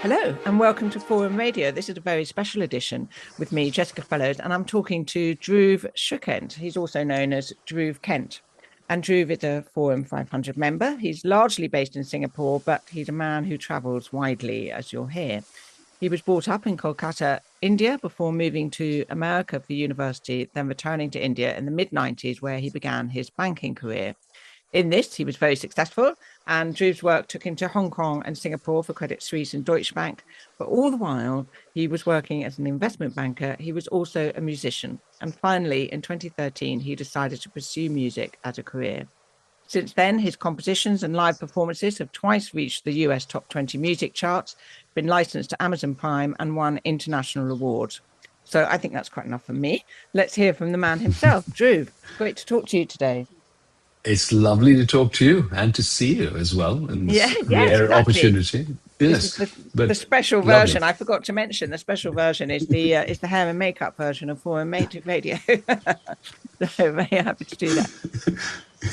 Hello and welcome to Forum Radio. This is a very special edition with me, Jessica Fellows, and I'm talking to Dhruv Shrikent. He's also known as Druv Kent. And Dhruv is a Forum 500 member. He's largely based in Singapore, but he's a man who travels widely, as you'll hear. He was brought up in Kolkata, India, before moving to America for university, then returning to India in the mid-90s, where he began his banking career. In this, he was very successful, and Drew's work took him to Hong Kong and Singapore for Credit Suisse and Deutsche Bank. But all the while, he was working as an investment banker. He was also a musician. And finally, in 2013, he decided to pursue music as a career. Since then, his compositions and live performances have twice reached the US top 20 music charts, been licensed to Amazon Prime, and won international awards. So I think that's quite enough for me. Let's hear from the man himself. Dhruv, great to talk to you today. It's lovely to talk to you and to see you as well in this rare Exactly. Opportunity. This Yes, is the but special lovely. version. I forgot to mention the special version is the hair and makeup version of Forum Radio. So very happy to do that.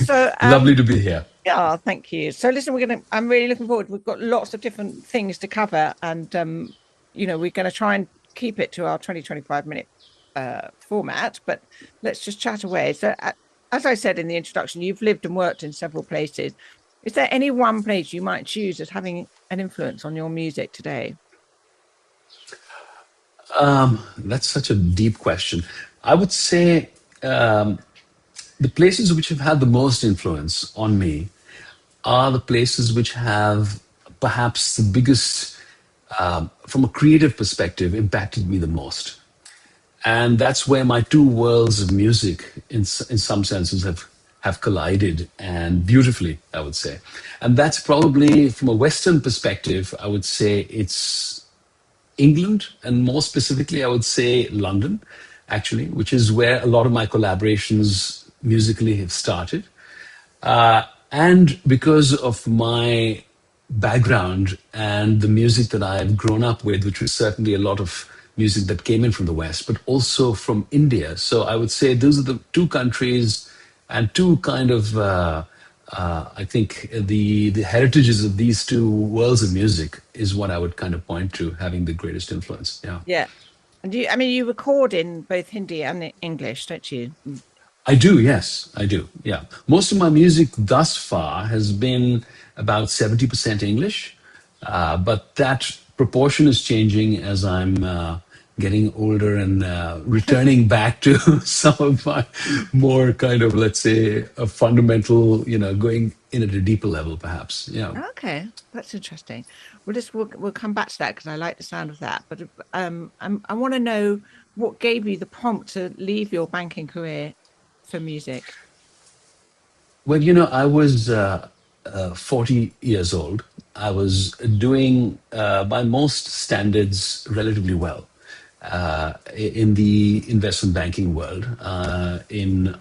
So Lovely to be here. yeah, thank you. So listen, I'm really looking forward. We've got lots of different things to cover, and we're going to try and keep it to our 20-25 minute format. But let's just chat away. So as I said in the introduction, you've lived and worked in several places. Is there any one place you might choose as having an influence on your music today? That's such a deep question. I would say the places which have had the most influence on me are the places which have perhaps the biggest, from a creative perspective, impacted me the most. And that's where my two worlds of music, in some senses, have collided, and beautifully, I would say. And that's probably, from a Western perspective, I would say it's England, and more specifically, I would say London, actually, which is where a lot of my collaborations musically have started. And because of my background and the music that I've grown up with, which was certainly a lot of music that came in from the West, but also from India. So I would say those are the two countries and two kind of, I think, the heritages of these two worlds of music is what I would kind of point to having the greatest influence. Yeah. Yeah. And you record in both Hindi and English, don't you? I do, yes, I do. Yeah. Most of my music thus far has been about 70% English, but that proportion is changing as I'm getting older and returning back to some of my more kind of, let's say, a fundamental, going in at a deeper level, perhaps. Yeah. Okay, that's interesting. We'll come back to that because I like the sound of that. But I want to know what gave you the prompt to leave your banking career for music. Well, I was 40 years old. I was doing, by most standards, relatively well in the investment banking world. In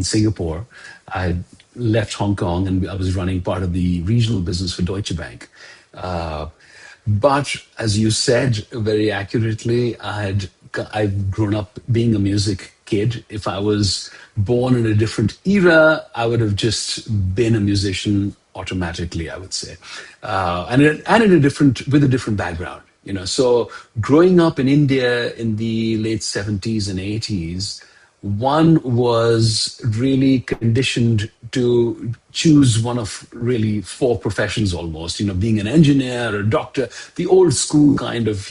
Singapore, I left Hong Kong and I was running part of the regional business for Deutsche Bank. But as you said very accurately, I've grown up being a music kid. If I was born in a different era, I would have just been a musician automatically, I would say, and in a different with a different background. So growing up in India in the late 70s and 80s, one was really conditioned to choose one of really four professions almost, being an engineer or a doctor, the old school kind of,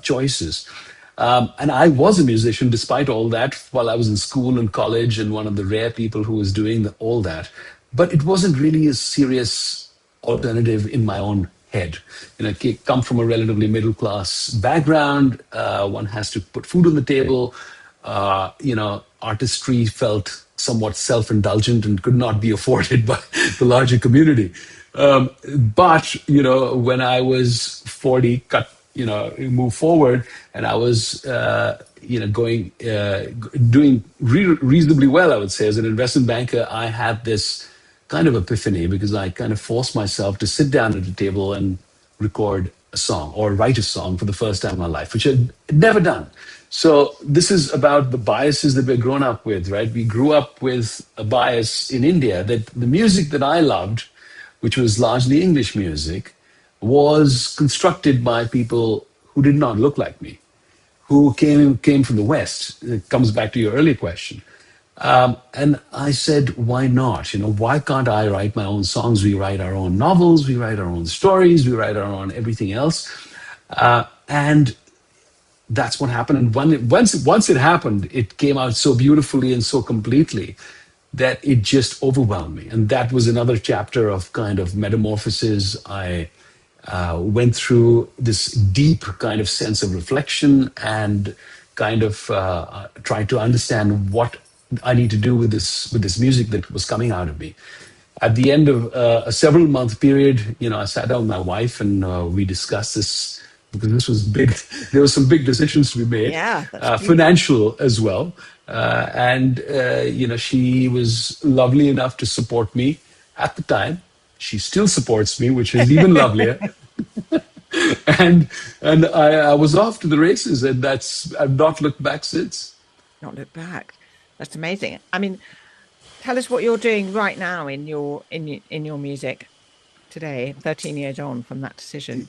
choices. And I was a musician despite all that while I was in school and college and one of the rare people who was doing all that. But it wasn't really a serious alternative in my own head. I come from a relatively middle class background. One has to put food on the table. Artistry felt somewhat self-indulgent and could not be afforded by the larger community. But when I was 40, move forward, and I was, doing reasonably well, I would say, as an investment banker. I had this kind of epiphany because I kind of forced myself to sit down at a table and record a song or write a song for the first time in my life, which I'd never done. So this is about the biases that we're grown up with, right? We grew up with a bias in India that the music that I loved, which was largely English music, was constructed by people who did not look like me, who came from the West. It comes back to your earlier question. And I said, why not? Why can't I write my own songs? We write our own novels, we write our own stories, we write our own everything else. And that's what happened. And once it happened, it came out so beautifully and so completely that it just overwhelmed me. And that was another chapter of kind of metamorphosis. I went through this deep kind of sense of reflection and kind of tried to understand what I need to do with this music that was coming out of me. At the end of a several month period, I sat down with my wife and we discussed this because this was big. There were some big decisions to be made, Yeah, that's huge. financial as well. And she was lovely enough to support me at the time. She still supports me, which is even lovelier. And I was off to the races, and I've not looked back since. Not look back. That's amazing. I mean, tell us what you're doing right now in your music today, 13 years on from that decision.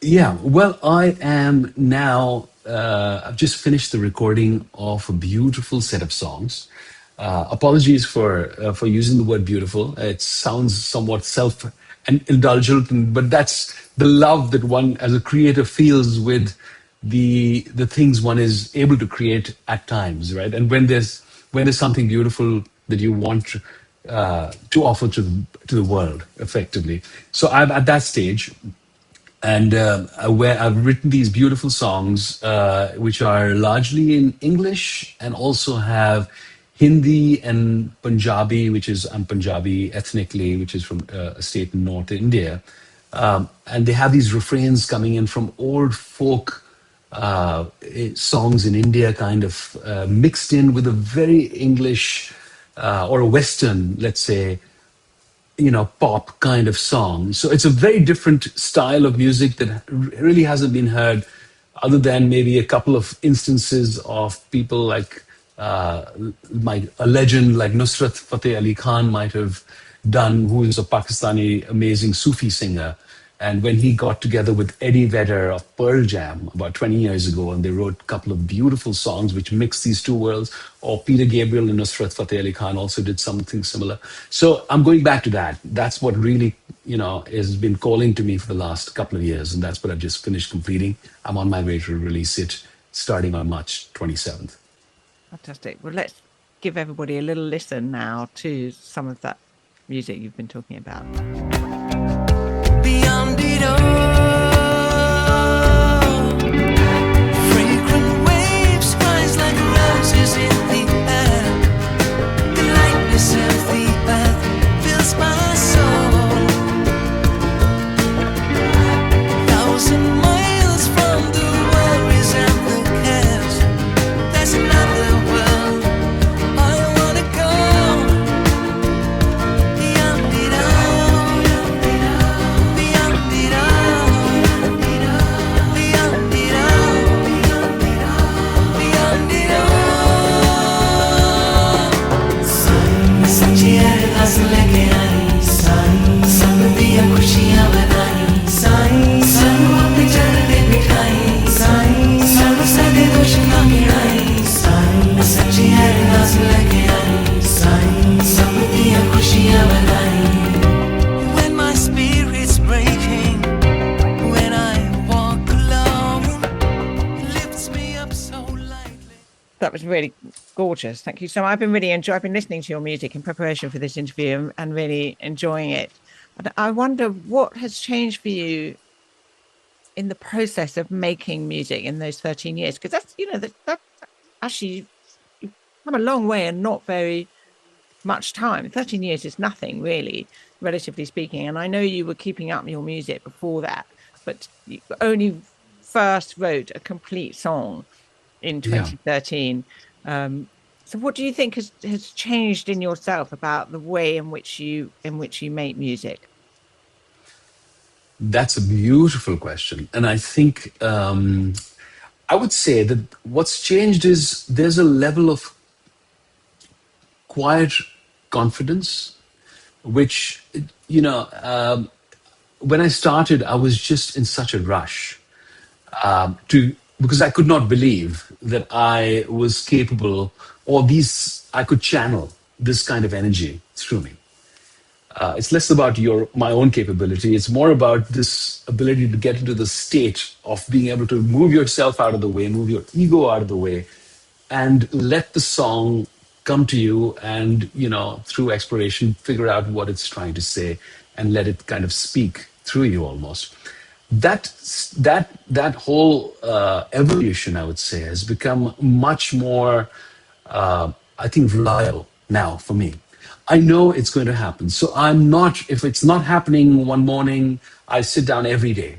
Yeah, well, I am now. I've just finished the recording of a beautiful set of songs. Apologies for using the word beautiful. It sounds somewhat self and indulgent, but that's the love that one, as a creator, feels with the things one is able to create at times, right? And when there's something beautiful that you want to offer to the world, effectively. So I'm at that stage, and where I've written these beautiful songs, which are largely in English and also have Hindi and Punjabi, I'm Punjabi ethnically, which is from a state in North India. And they have these refrains coming in from old folk songs in India, kind of mixed in with a very English or a Western, let's say, pop kind of song. So it's a very different style of music that really hasn't been heard, other than maybe a couple of instances of people like a legend like Nusrat Fateh Ali Khan might have done, who is a Pakistani amazing Sufi singer. And when he got together with Eddie Vedder of Pearl Jam about 20 years ago, and they wrote a couple of beautiful songs which mix these two worlds, or Peter Gabriel and Nusrat Fateh Ali Khan also did something similar. So I'm going back to that. That's what really, has been calling to me for the last couple of years. And that's what I've just finished completing. I'm on my way to release it starting on March 27th. Fantastic. Well, let's give everybody a little listen now to some of that music you've been talking about. Beyond it all, fragrant waves rise like roses in the air. The lightness of the earth fills my soul. 1,000 miles from the worries and the cares, there's another world I wanna go. Beyond it all, beyond it all, beyond it all, beyond it all. सच्ची अरदास लेके आई साईं, सब दिया खुशियां बनाई साईं, सानू अपने चरण ते बिठाई साईं, सानू साडे दोष ना गिराई साईं, सच्ची अरदास लेके आई साईं, सब दिया खुशियां बनाई. When my spirit's breaking, when I walk alone, lifts me up so lightly. That was really gorgeous. Thank you so much. I've been listening to your music in preparation for this interview and really enjoying it. And I wonder what has changed for you in the process of making music in those 13 years, because that's actually, you've come a long way and not very much time. 13 years is nothing really, relatively speaking. And I know you were keeping up your music before that, but you only first wrote a complete song in 2013. So what do you think has changed in yourself about the way in which you make music? That's a beautiful question. And I think I would say that what's changed is there's a level of quiet confidence, which, when I started, I was just in such a rush to because I could not believe that I was capable, or these I could channel this kind of energy through me. It's less about my own capability. It's more about this ability to get into the state of being able to move yourself out of the way, move your ego out of the way, and let the song come to you, and through exploration figure out what it's trying to say, and let it kind of speak through you almost. That whole evolution, I would say, has become much more, I think, reliable now for me. I know it's going to happen. So I'm not, if it's not happening one morning, I sit down every day.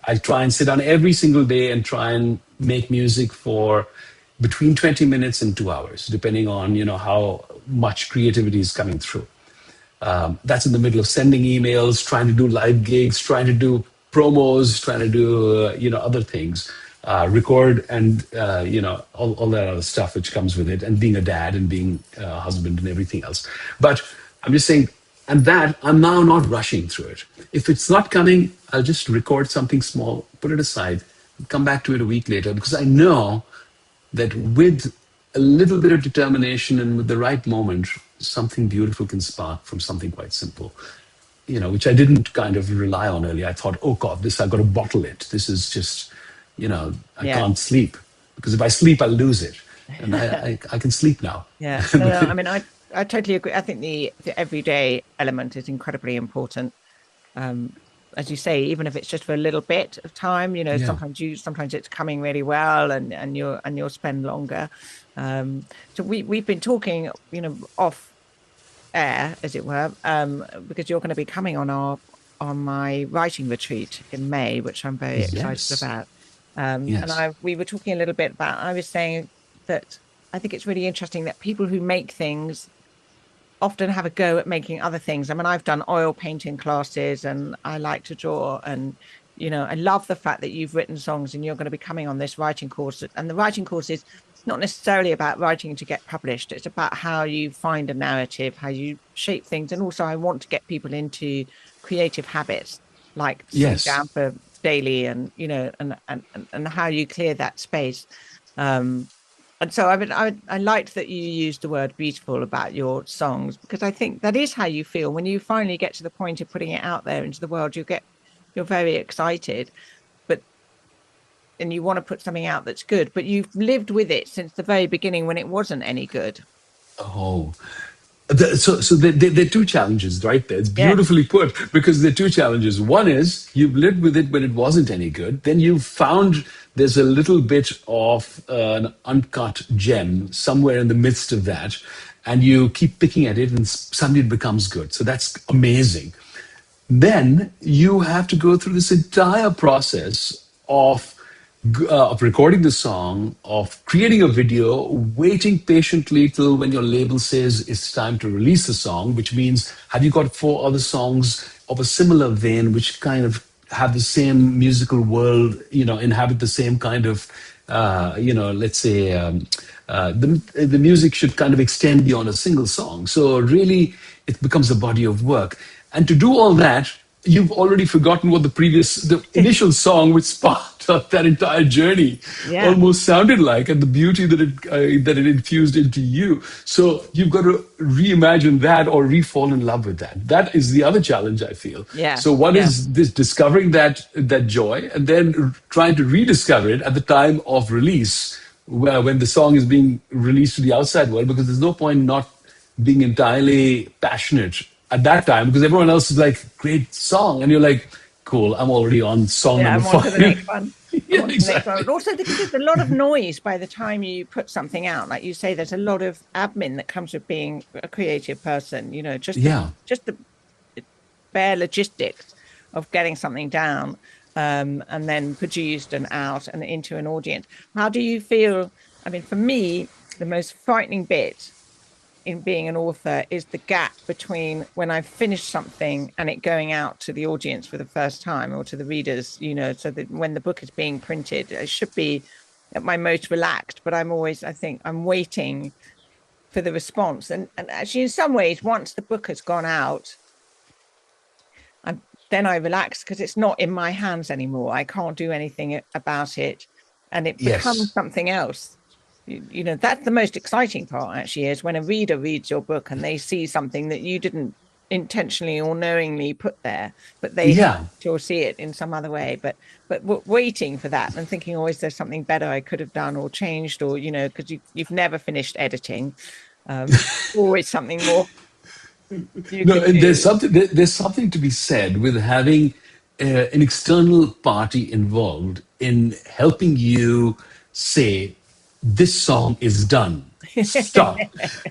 I try and sit down every single day and try and make music for between 20 minutes and 2 hours, depending on, how much creativity is coming through. That's in the middle of sending emails, trying to do live gigs, trying to do promos, trying to do other things, record, and all that other stuff which comes with it, and being a dad and being a husband and everything else. But I'm just saying, and that I'm now not rushing through it. If it's not coming, I'll just record something small, put it aside, come back to it a week later, because I know that with a little bit of determination and with the right moment, something beautiful can spark from something quite simple, which I didn't kind of rely on earlier. I thought, oh God, this, I've got to bottle it. This is just, I can't sleep, because if I sleep, I'll lose it. And I can sleep now. Yeah. No, I mean, I totally agree. I think the everyday element is incredibly important. As you say, even if it's just for a little bit of time, sometimes it's coming really well, and you'll spend longer. So we've been talking, off air, as it were, because you're going to be coming on my writing retreat in May, which I'm very excited about. And we were talking a little bit about. I was saying that I think it's really interesting that people who make things often have a go at making other things. I mean, I've done oil painting classes, and I like to draw, and I love the fact that you've written songs and you're going to be coming on this writing course. And the writing course is not necessarily about writing to get published. It's about how you find a narrative, how you shape things. And also I want to get people into creative habits, like sitting down for daily, and and how you clear that space. And so I liked that you used the word beautiful about your songs, because I think that is how you feel when you finally get to the point of putting it out there into the world. You're very excited, and you want to put something out that's good, but you've lived with it since the very beginning when it wasn't any good. Oh, so there are two challenges right there. It's beautifully put, because there are two challenges. One is you've lived with it when it wasn't any good. Then you've found there's a little bit of an uncut gem somewhere in the midst of that, and you keep picking at it, and suddenly it becomes good. So that's amazing. Then you have to go through this entire process of recording the song, of creating a video, waiting patiently till when your label says it's time to release the song, which means, have you got 4 other songs of a similar vein, which kind of have the same musical world, inhabit the same kind of, let's say, the music should kind of extend beyond a single song. So really, it becomes a body of work. And to do all that, you've already forgotten what the initial song which sparked that entire journey almost sounded like, and the beauty that it infused into you. So you've got to reimagine that, or re-fall in love with that. That is the other challenge, I feel. Yeah. So one is this discovering that joy, and then trying to rediscover it at the time of release, when the song is being released to the outside world, because there's no point not being entirely passionate at that time, because everyone else is like, great song, and you're like, cool, I'm already on song number 5. I'm on to the next one. Exactly. But also, there's a lot of noise by the time you put something out. Like you say, there's a lot of admin that comes with being a creative person. Just the bare logistics of getting something down, and then produced and out and into an audience. How do you feel? I mean, for me, the most frightening bit in being an author is the gap between when I've finished something and it going out to the audience for the first time, or to the readers, so that when the book is being printed, it should be at my most relaxed, but I think I'm waiting for the response. And actually, in some ways, once the book has gone out, then I relax because it's not in my hands anymore. I can't do anything about it, and it becomes Yes. something else. You know, that's the most exciting part actually, is when a reader reads your book and they see something that you didn't intentionally or knowingly put there, but they have Yeah. to see it in some other way. But waiting for that and thinking, oh, is there something better I could have done or changed, or you know, because you've never finished editing, always something more you No, could and do. there's something to be said with having an external party involved in helping you say this song is done. Stop.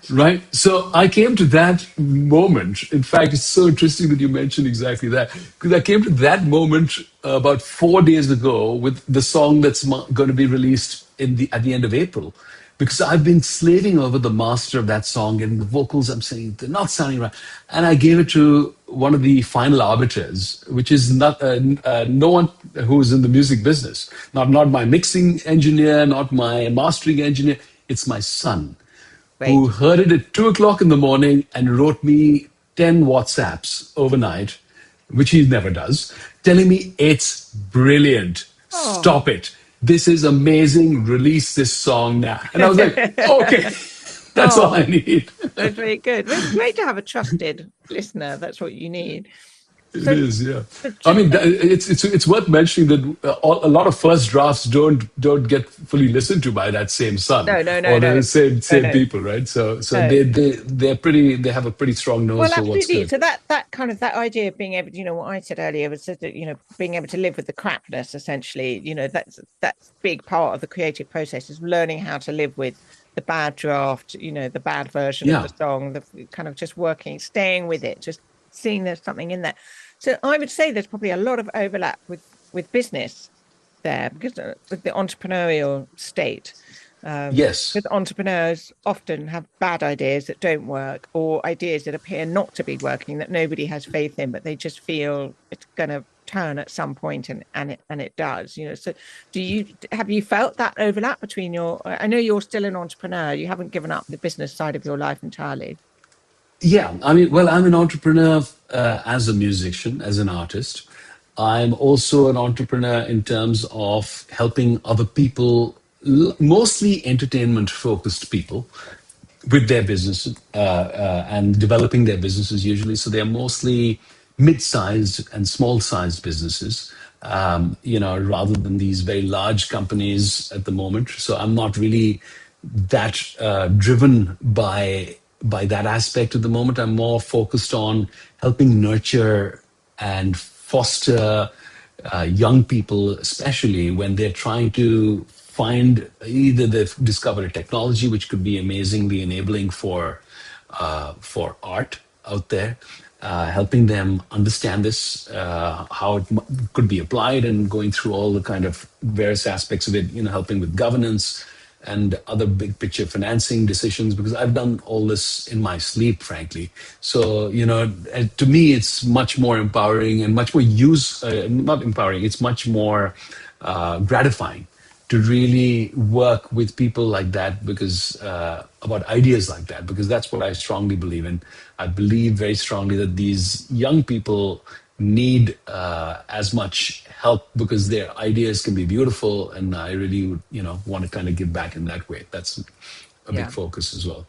Right? So I came to that moment. In fact, it's so interesting that you mentioned exactly that, because I came to that moment about 4 days ago with the song that's going to be released at the end of April, because I've been slaving over the master of that song, and the vocals, I'm saying they're not sounding right, and I gave it to one of the final arbiters, which is not no one who's in the music business, not my mixing engineer, not my mastering engineer. It's my son, who Great. heard it at 2 o'clock in the morning and wrote me 10 WhatsApps overnight, which he never does, telling me it's brilliant. Oh. Stop it. This is amazing. Release this song now. And I was like, okay, that's all I Oh, need. that's very good. Well, it's great to have a trusted listener. That's what you need. It So, is, yeah. I just mean, it's worth mentioning that a lot of first drafts don't get fully listened to by that same son no, no, no, or no, the no, same no, people, right? So no. they have a pretty strong nose Well, for what's absolutely. good. So that kind of that idea of being able, you know, what I said earlier was that, you know, being able to live with the crapness, essentially, you know, that's big part of the creative process, is learning how to live with the bad draft, you know, the bad version of the Yeah. song, the kind of just working, staying with it, just seeing there's something in there. So I would say there's probably a lot of overlap with business there, because with the entrepreneurial state. Yes. With entrepreneurs often have bad ideas that don't work, or ideas that appear not to be working, that nobody has faith in, but they just feel it's going to turn at some point, and it does, you know. So have you felt that overlap between I know you're still an entrepreneur, you haven't given up the business side of your life entirely. Yeah. I mean, well, I'm an entrepreneur as a musician, as an artist. I'm also an entrepreneur in terms of helping other people, mostly entertainment focused people, with their businesses and developing their businesses usually. So they're mostly mid-sized and small-sized businesses, rather than these very large companies at the moment. So I'm not really that driven by that aspect at the moment. I'm more focused on helping nurture and foster young people, especially when they're trying to find, either they've discovered a technology which could be amazingly enabling for art out there, helping them understand this, how it could be applied, and going through all the kind of various aspects of it, helping with governance and other big picture financing decisions, because I've done all this in my sleep, frankly. So, to me, it's much more empowering and much more not empowering, it's much more gratifying to really work with people like that, because about ideas like that, because that's what I strongly believe in. I believe very strongly that these young people need as much help, because their ideas can be beautiful, and I really would, want to kind of give back in that way. That's a big Yeah. focus as well.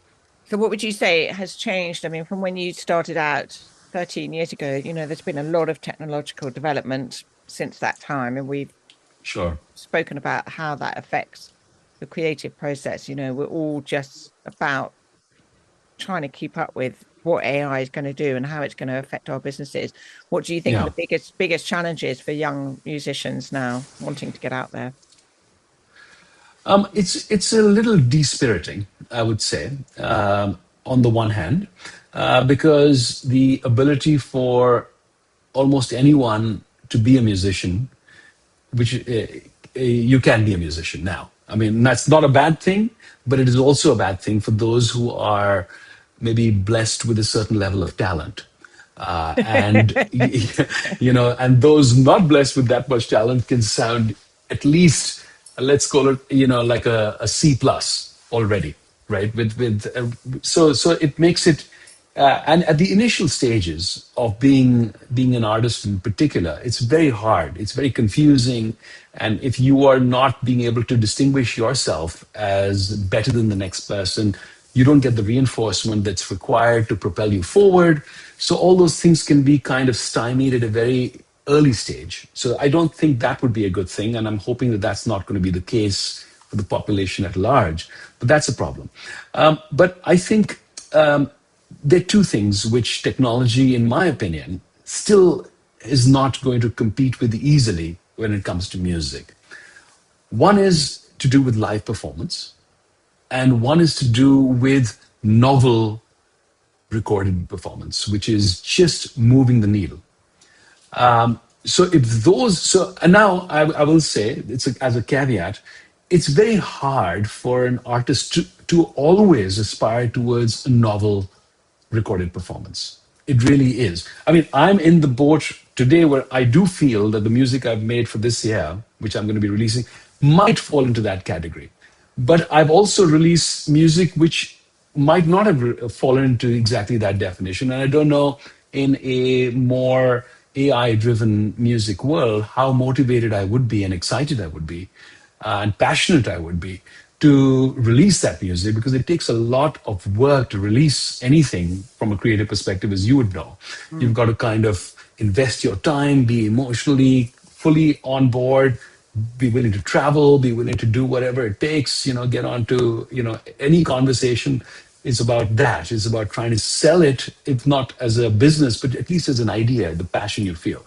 So what would you say has changed? I mean, from when you started out 13 years ago, you know, there's been a lot of technological development since that time, and we've Sure. spoken about how that affects the creative process. You know, we're all just about trying to keep up with what AI is going to do and how it's going to affect our businesses. What do you think are Yeah. the biggest challenges for young musicians now wanting to get out there? It's a little dispiriting, I would say, on the one hand, because the ability for almost anyone to be a musician, which you can be a musician now. I mean, that's not a bad thing, but it is also a bad thing for those who are maybe blessed with a certain level of talent. And and those not blessed with that much talent can sound, at least, let's call it, like a C plus already, right? So it makes it And at the initial stages of being an artist in particular, it's very hard. It's very confusing, and if you are not being able to distinguish yourself as better than the next person, you don't get the reinforcement that's required to propel you forward. So all those things can be kind of stymied at a very early stage. So I don't think that would be a good thing, and I'm hoping that that's not going to be the case for the population at large. But that's a problem. But I think. There are two things which technology, in my opinion, still is not going to compete with easily when it comes to music. One is to do with live performance, and one is to do with novel recorded performance, which is just moving the needle. So if those, so and now I will say, as a caveat, it's very hard for an artist to always aspire towards a novel recorded performance. It really is. I mean, I'm in the boat today where I do feel that the music I've made for this year, which I'm going to be releasing, might fall into that category. But I've also released music which might not have fallen into exactly that definition. And I don't know, in a more AI driven music world, how motivated I would be and excited I would be and passionate I would be to release that music, because it takes a lot of work to release anything from a creative perspective, as you would know. You've got to kind of invest your time, be emotionally fully on board, be willing to travel, be willing to do whatever it takes, get on to, any conversation is about that. It's about trying to sell it, if not as a business, but at least as an idea, the passion you feel.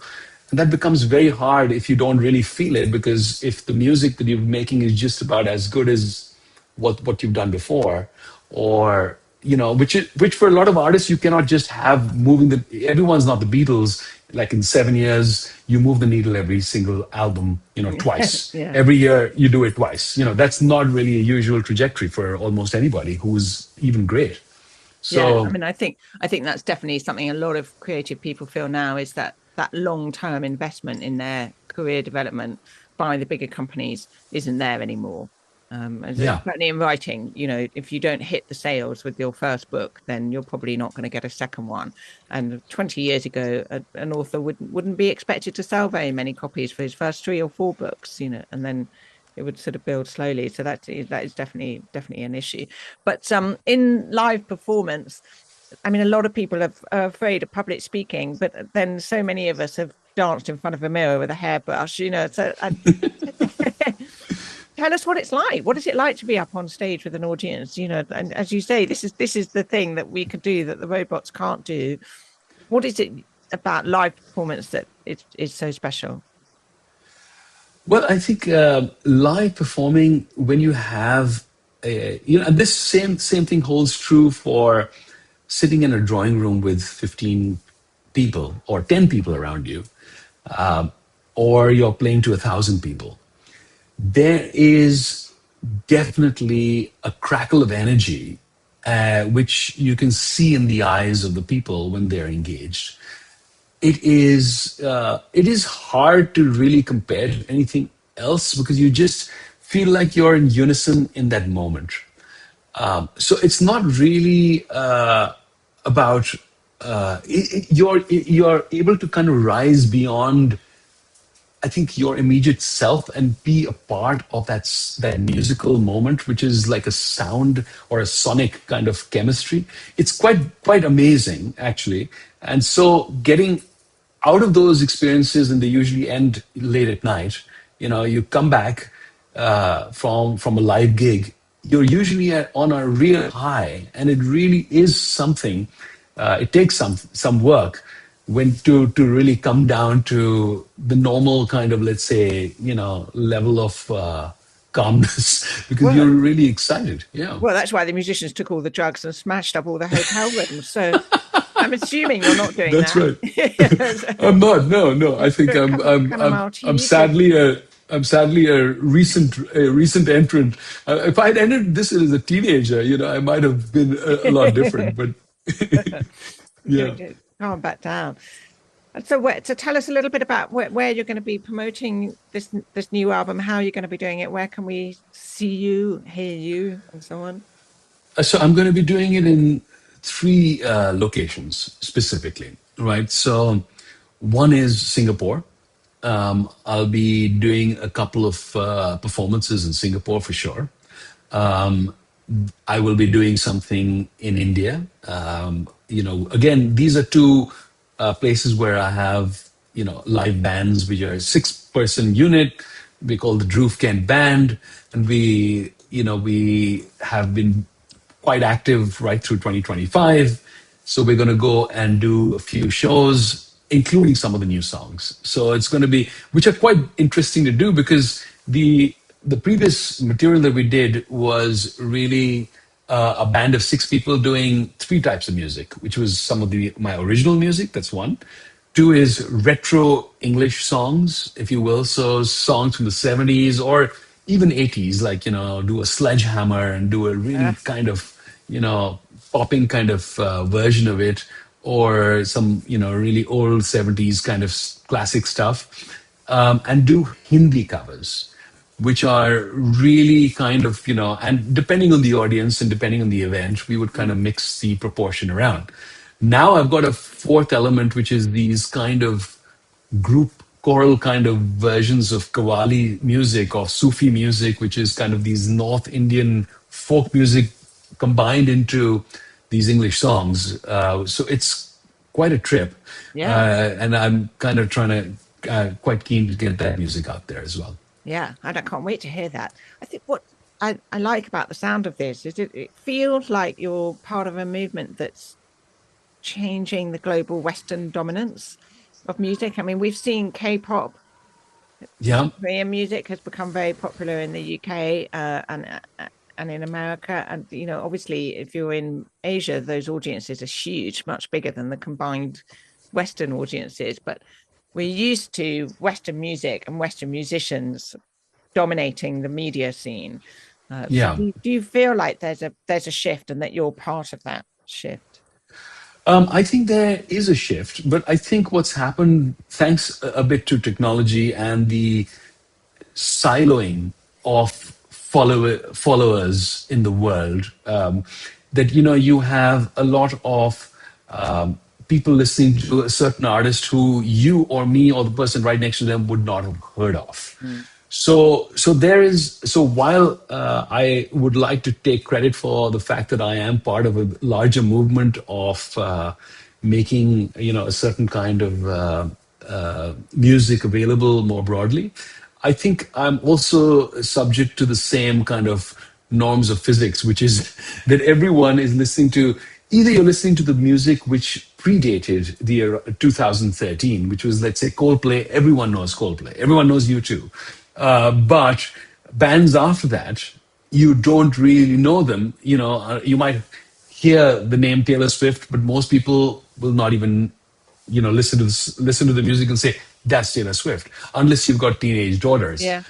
And that becomes very hard if you don't really feel it, because if the music that you're making is just about as good as what you've done before, or which for a lot of artists you cannot just have moving everyone's not the Beatles. Like in 7 years, you move the needle every single album, twice. Yeah. Every year you do it twice. That's not really a usual trajectory for almost anybody who's even great. So yeah, I mean, I think that's definitely something a lot of creative people feel now, is that long-term investment in their career development by the bigger companies isn't there anymore. And certainly in writing, if you don't hit the sales with your first book, then you're probably not going to get a second one. And 20 years ago, an author wouldn't be expected to sell very many copies for his first 3 or 4 books, and then it would sort of build slowly. So that is definitely an issue. But in live performance, I mean, a lot of people are afraid of public speaking, but then so many of us have danced in front of a mirror with a hairbrush, so tell us what it's like. What is it like to be up on stage with an audience? And as you say, this is the thing that we can do that the robots can't do. What is it about live performance that is so special? Well, I think live performing, when you have and this same thing holds true for sitting in a drawing room with 15 people or 10 people around you, or you're playing to 1,000 people. There is definitely a crackle of energy, which you can see in the eyes of the people when they're engaged. It is hard to really compare to anything else, because you just feel like you're in unison in that moment. So it's not really about you're able to kind of rise beyond, I think, your immediate self and be a part of that musical moment, which is like a sound or a sonic kind of chemistry. It's quite amazing, actually. And so getting out of those experiences, and they usually end late at night, you come back from a live gig, you're usually on a real high, and it really is something. It takes some work to really come down to the normal kind of, let's say, level of calmness, because you're really excited. Yeah. Well, that's why the musicians took all the drugs and smashed up all the hotel rooms. So I'm assuming you're not doing that's that. That's right. I'm not. No. I think I'm sadly a recent entrant. If I'd entered this as a teenager, I might have been a lot different. But yeah, calm back down. So tell us a little bit about where you're going to be promoting this new album, how you're going to be doing it, where can we see you, hear you, and so on. So I'm going to be doing it in three locations specifically, right? So one is Singapore. I'll be doing a couple of performances in Singapore for sure. Um, I will be doing something in India. Again, these are two places where I have, live bands, which are a 6-person unit. We call the Druv Kent band, and we have been quite active right through 2025. So we're going to go and do a few shows, including some of the new songs. So it's going to be, which are quite interesting to do because the previous material that we did was really a band of 6 people doing 3 types of music, which was some of my original music. That's one. 2 is retro English songs, if you will. So songs from the 70s or even 80s, like, do a Sledgehammer and do a really kind of, popping kind of version of it, or some, really old 70s kind of classic stuff, and do Hindi covers, which are really kind of, and depending on the audience and depending on the event, we would kind of mix the proportion around. Now I've got a fourth element, which is these kind of group choral kind of versions of Qawwali music or Sufi music, which is kind of these North Indian folk music combined into these English songs. So it's quite a trip. Yeah. And I'm kind of trying to, quite keen to get that music out there as well. Yeah, and I can't wait to hear that. I think what I like about the sound of this is it feels like you're part of a movement that's changing the global Western dominance of music. I mean, we've seen K-pop, Korean music has become very popular in the UK and in America. And, obviously, if you're in Asia, those audiences are huge, much bigger than the combined Western audiences. But we're used to Western music and Western musicians dominating the media scene. So do you feel like there's a shift and that you're part of that shift? I think there is a shift, but I think what's happened, thanks a bit to technology and the siloing of followers in the world, that you have a lot of people listening to a certain artist who you or me or the person right next to them would not have heard of. So while I would like to take credit for the fact that I am part of a larger movement of making a certain kind of music available more broadly, I think I'm also subject to the same kind of norms of physics, which is that everyone is listening to, either you're listening to the music which predated the year 2013, which was, let's say, Coldplay. Everyone knows Coldplay. Everyone knows U2. But bands after that, you don't really know them. You might hear the name Taylor Swift, but most people will not even, listen to the music and say that's Taylor Swift, unless you've got teenage daughters. Yeah.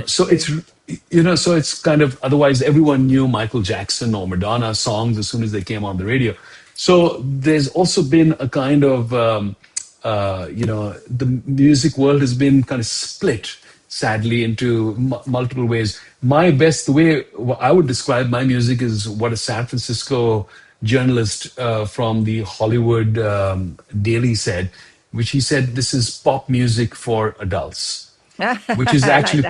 So it's kind of, otherwise everyone knew Michael Jackson or Madonna songs as soon as they came on the radio. So there's also been a kind of, the music world has been kind of split, sadly, into multiple ways. The way I would describe my music is what a San Francisco journalist from the Hollywood Daily said, which he said, this is pop music for adults, which is actually,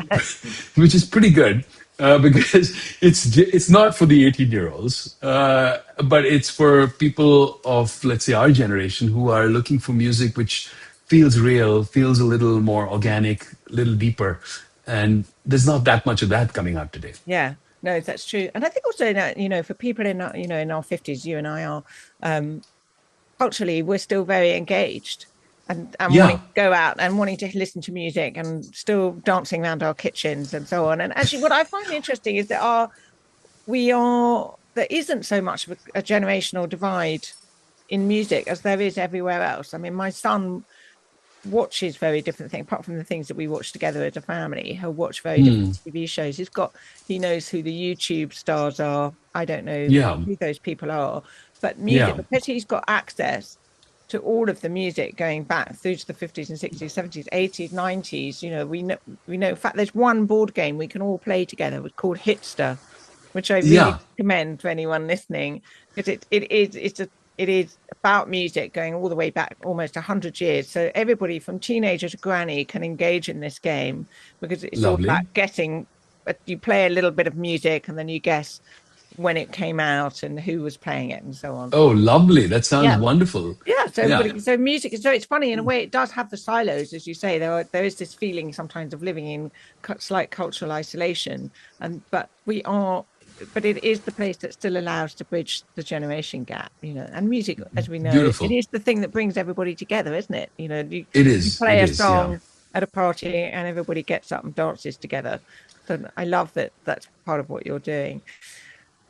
which is pretty good. Because it's not for the 18-year-olds, but it's for people of, let's say, our generation who are looking for music which feels real, feels a little more organic, a little deeper. And there's not that much of that coming out today. Yeah, no, that's true. And I think also, for people in our, in our 50s, you and I are, culturally, we're still very engaged. And wanting to go out and wanting to listen to music and still dancing around our kitchens and so on. And actually, what I find interesting is that there isn't so much of a generational divide in music as there is everywhere else. I mean, my son watches very different things, apart from the things that we watch together as a family. He'll watch very different TV shows. He knows who the YouTube stars are. I don't know who those people are, but music, because he's got access to all of the music going back through to the 50s and 60s, 70s, 80s, 90s. We know. In fact, there's one board game we can all play together. It's called Hitster, which I really recommend for anyone listening. because it is about music going all the way back almost 100 years. So everybody from teenager to granny can engage in this game because it's all Lovely. about guessing. You play a little bit of music and then you guess when it came out and who was playing it and so on. Oh, lovely. That sounds Yeah. wonderful. Yeah, so Yeah. everybody, so music, so it's funny in a way. It does have the silos, as you say. There is this feeling sometimes of living in slight cultural isolation, but it is the place that still allows to bridge the generation gap, And music, as we know, it Beautiful. is the thing that brings everybody together, isn't it? You It you is. play It a is. Yeah. song at a party and everybody gets up and dances together. So I love that. That's part of what you're doing.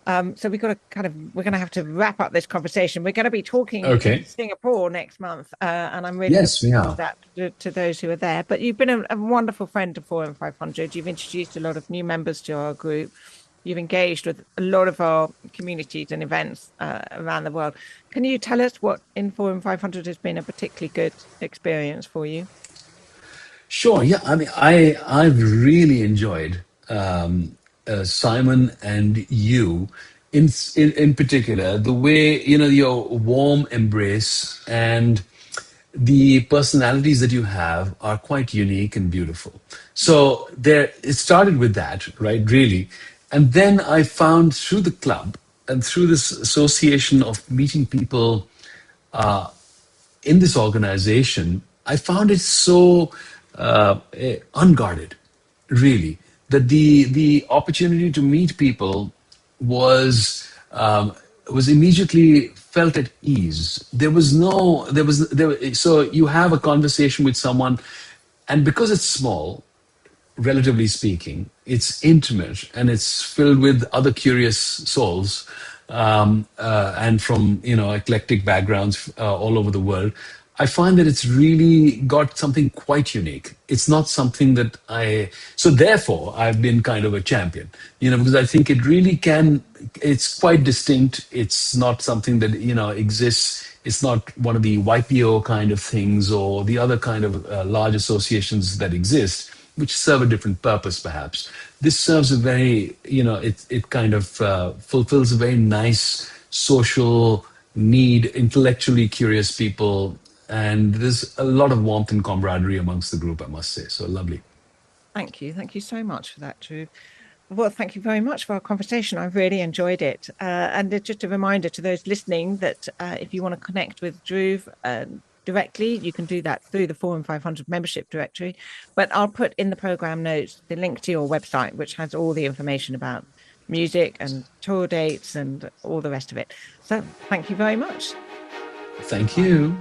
So we're going to have to wrap up this conversation. We're going to be talking in Singapore next month, and I'm really looking forward to that to those who are there. But you've been a wonderful friend to Forum 500. You've introduced a lot of new members to our group. You've engaged with a lot of our communities and events around the world. Can you tell us what in Forum 500 has been a particularly good experience for you? Sure. Yeah. I mean, I've really enjoyed Simon and you, in particular, the way your warm embrace and the personalities that you have are quite unique and beautiful. So it started with that, right? Really, and then I found through the club and through this association of meeting people in this organization, I found it so unguarded, really, that the opportunity to meet people was immediately felt at ease. So you have a conversation with someone, and because it's small, relatively speaking, it's intimate and it's filled with other curious souls, and from eclectic backgrounds all over the world. I find that it's really got something quite unique. It's not something that so therefore I've been kind of a champion, because I think it really can, it's quite distinct. It's not something that, exists. It's not one of the YPO kind of things or the other kind of large associations that exist, which serve a different purpose, perhaps. This serves a very, it kind of fulfills a very nice social need, intellectually curious people. And there's a lot of warmth and camaraderie amongst the group, I must say. So lovely. Thank you. Thank you so much for that, Dhruv. Well, thank you very much for our conversation. I've really enjoyed it. And just a reminder to those listening that if you want to connect with Dhruv directly, you can do that through the Forum 500 membership directory. But I'll put in the program notes the link to your website, which has all the information about music and tour dates and all the rest of it. So thank you very much. Thank you.